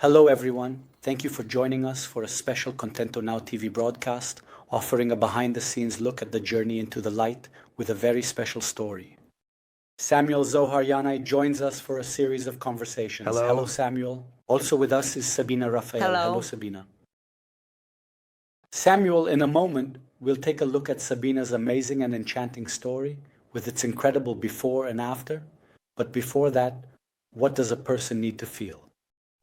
Hello, everyone. Thank you for joining us for a special Contento Now TV broadcast, offering a behind-the-scenes look at the journey into the light with a very special story. Samuel Zohar Yanai joins us for a series of conversations. Hello. Samuel. Also with us is Sabina Raphael. Hello. Sabina. Samuel, in a moment, will take a look at Sabina's amazing and enchanting story with its incredible before and after. But before that, what does a person need to feel?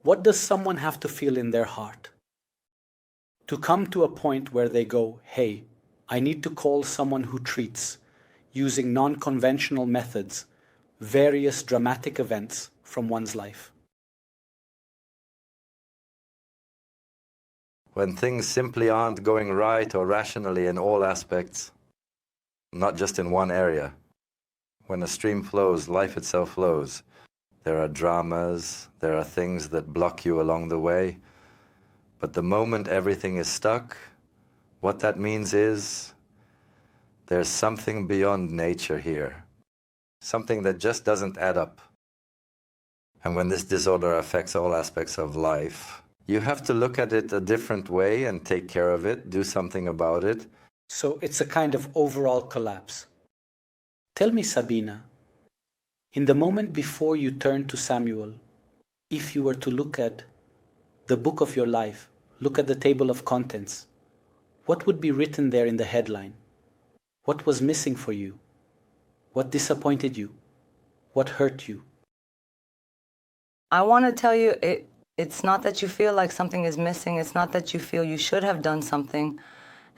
What does someone have to feel in their heart? To come to a point where they go, hey, I need to call someone who treats, using non-conventional methods, various dramatic events from one's life. When things simply aren't going right or rationally in all aspects, not just in one area. When a stream flows, life itself flows. There are dramas, there are things that block you along the way. But the moment everything is stuck, what that means is there's something beyond nature here. Something that just doesn't add up. And when this disorder affects all aspects of life, you have to look at it a different way and take care of it, do something about it. So it's a kind of overall collapse. Tell me, Sabina, in the moment before you turned to Samuel, if you were to look at the book of your life, look at the table of contents, what would be written there in the headline? What was missing for you? What disappointed you? What hurt you? I want to tell you, it's not that you feel like something is missing. It's not that you feel you should have done something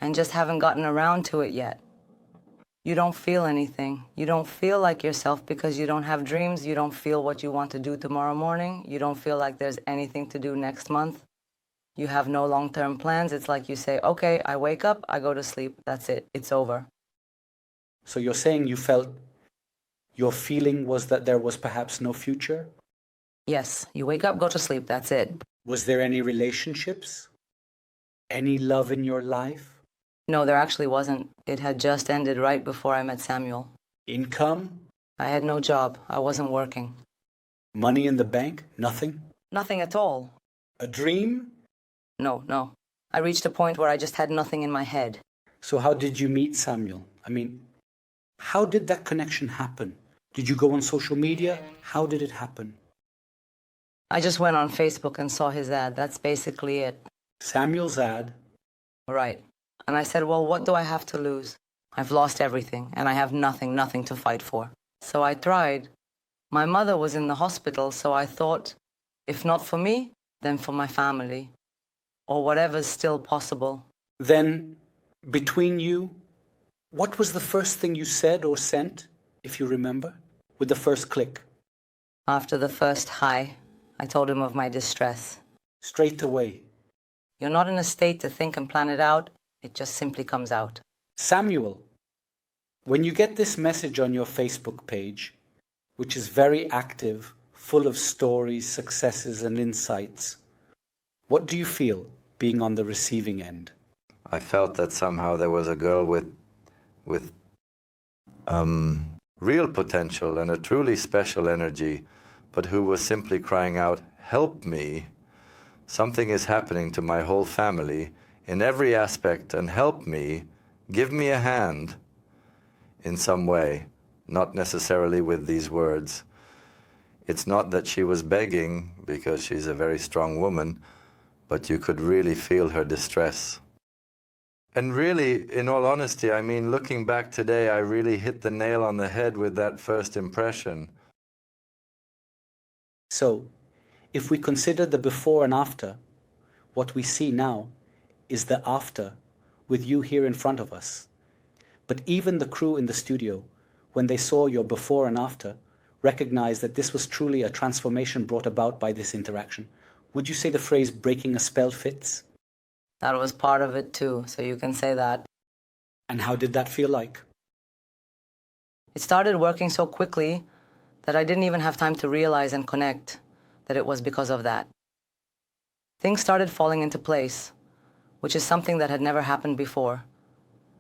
and just haven't gotten around to it yet. You don't feel anything. You don't feel like yourself because you don't have dreams. You don't feel what you want to do tomorrow morning. You don't feel like there's anything to do next month. You have no long-term plans. It's like you say, okay, I wake up, I go to sleep. That's it. It's over. So you're saying you felt your feeling was that there was perhaps no future? Yes, you wake up, go to sleep. That's it. Was there any relationships? Any love in your life? No, there actually wasn't. It had just ended right before I met Samuel. Income? I had no job. I wasn't working. Money in the bank? Nothing? Nothing at all. A dream? No. I reached a point where I just had nothing in my head. So how did you meet Samuel? I mean, how did that connection happen? Did you go on social media? How did it happen? I just went on Facebook and saw his ad. That's basically it. Samuel's ad? Right. And I said, well, what do I have to lose? I've lost everything, and I have nothing to fight for. So I tried. My mother was in the hospital, so I thought, if not for me, then for my family, or whatever's still possible. Then, between you, what was the first thing you said or sent, if you remember, with the first click? After the first hi, I told him of my distress. Straight away. You're not in a state to think and plan it out. It just simply comes out. Samuel, when you get this message on your Facebook page, which is very active, full of stories, successes, and insights, what do you feel being on the receiving end? I felt that somehow there was a girl with real potential and a truly special energy, but who was simply crying out, help me. Something is happening to my whole family in every aspect, and help me, give me a hand in some way, not necessarily with these words. It's not that she was begging, because she's a very strong woman, but you could really feel her distress. And really, in all honesty, I mean, looking back today, I really hit the nail on the head with that first impression. So, if we consider the before and after, what we see now is the after, with you here in front of us. But even the crew in the studio, when they saw your before and after, recognized that this was truly a transformation brought about by this interaction. Would you say the phrase breaking a spell fits? That was part of it too, so you can say that. And how did that feel like? It started working so quickly that I didn't even have time to realize and connect that it was because of that. Things started falling into place, which is something that had never happened before.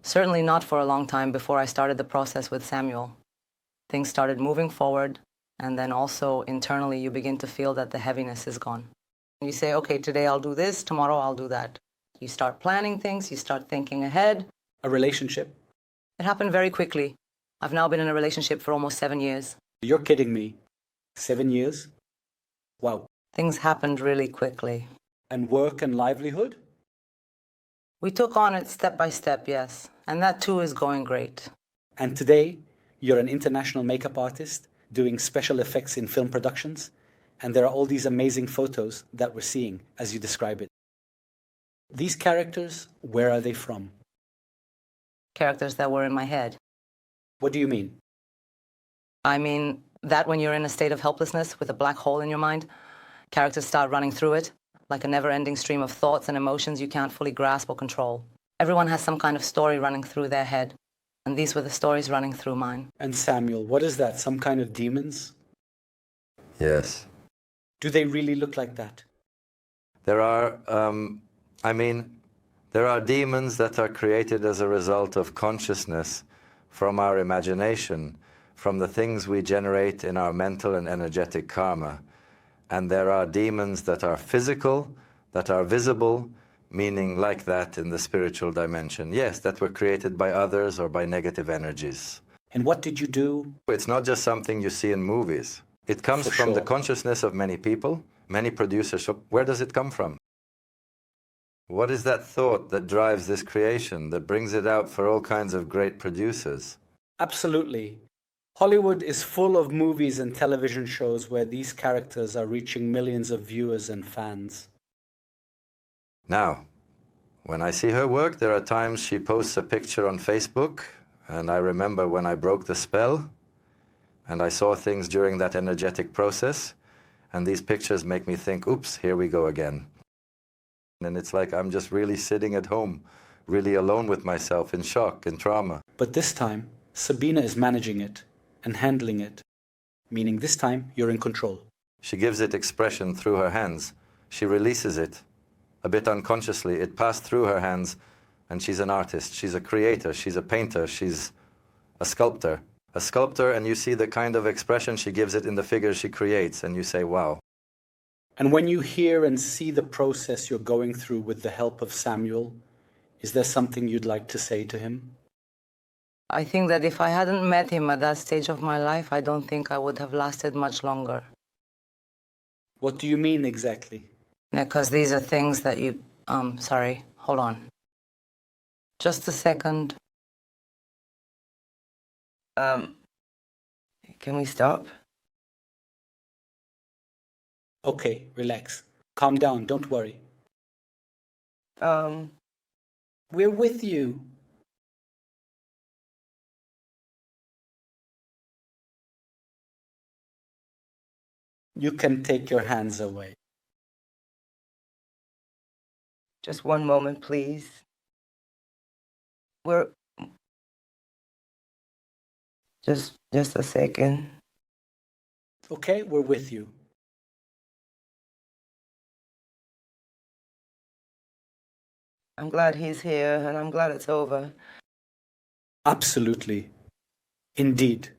Certainly not for a long time before I started the process with Samuel. Things started moving forward, and then also internally you begin to feel that the heaviness is gone. You say, okay, today I'll do this, tomorrow I'll do that. You start planning things, you start thinking ahead. A relationship? It happened very quickly. I've now been in a relationship for almost 7 years. You're kidding me. 7 years? Wow. Things happened really quickly. And work and livelihood? We took on it step by step, yes. And that too is going great. And today, you're an international makeup artist doing special effects in film productions, and there are all these amazing photos that we're seeing as you describe it. These characters, where are they from? Characters that were in my head. What do you mean? I mean that when you're in a state of helplessness with a black hole in your mind, characters start running through it, like a never-ending stream of thoughts and emotions you can't fully grasp or control. Everyone has some kind of story running through their head, and these were the stories running through mine. And Samuel, what is that? Some kind of demons? Yes. Do they really look like that? There are, there are demons that are created as a result of consciousness from our imagination, from the things we generate in our mental and energetic karma. And there are demons that are physical, that are visible, meaning like that in the spiritual dimension. Yes, that were created by others or by negative energies. And what did you do? It's not just something you see in movies. It comes from the consciousness of many people, many producers. So where does it come from? What is that thought that drives this creation, that brings it out for all kinds of great producers? Absolutely. Hollywood is full of movies and television shows where these characters are reaching millions of viewers and fans. Now, when I see her work, there are times she posts a picture on Facebook, and I remember when I broke the spell, and I saw things during that energetic process, and these pictures make me think, oops, here we go again. And it's like I'm just really sitting at home, really alone with myself, in shock, in trauma. But this time, Sabina is managing it and handling it, meaning this time you're in control. She gives it expression through her hands. She releases it, a bit unconsciously. It passed through her hands, and she's an artist. She's a creator. She's a painter. She's a sculptor. A sculptor, and you see the kind of expression she gives it in the figures she creates, and you say, wow. And when you hear and see the process you're going through with the help of Samuel, is there something you'd like to say to him? I think that if I hadn't met him at that stage of my life, I don't think I would have lasted much longer. What do you mean exactly? Because these are things that you... sorry, hold on. Just a second. Can we stop? Okay, relax. Calm down, don't worry. We're with you. You can take your hands away. Just one moment, please. We're... Just a second. Okay, we're with you. I'm glad he's here, and I'm glad it's over. Absolutely. Indeed.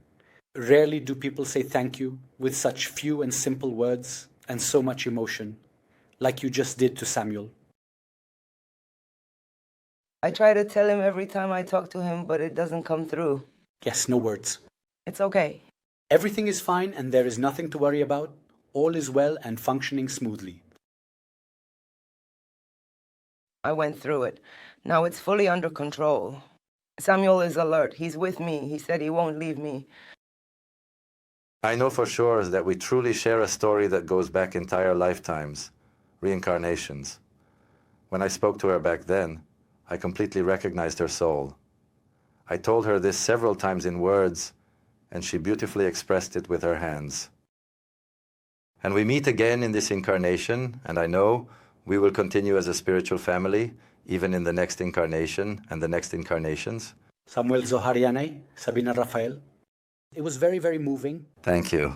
Rarely do people say thank you with such few and simple words and so much emotion, like you just did to Samuel. I try to tell him every time I talk to him, but it doesn't come through. Yes, no words. It's okay. Everything is fine and there is nothing to worry about. All is well and functioning smoothly. I went through it. Now it's fully under control. Samuel is alert. He's with me. He said he won't leave me. I know for sure that we truly share a story that goes back entire lifetimes, reincarnations. When I spoke to her back then, I completely recognized her soul. I told her this several times in words, and she beautifully expressed it with her hands. And we meet again in this incarnation, and I know we will continue as a spiritual family, even in the next incarnation and the next incarnations. Samuel, Zohar, Yanai, Sabina, Raphael. It was very, very moving. Thank you.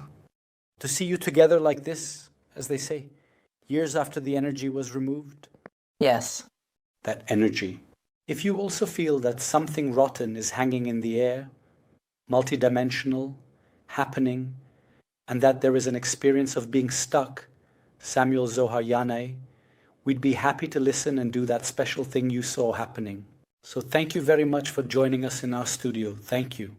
To see you together like this, as they say, years after the energy was removed. Yes. That energy. If you also feel that something rotten is hanging in the air, multidimensional, happening, and that there is an experience of being stuck, Samuel, Zohar, Yanai, we'd be happy to listen and do that special thing you saw happening. So thank you very much for joining us in our studio. Thank you.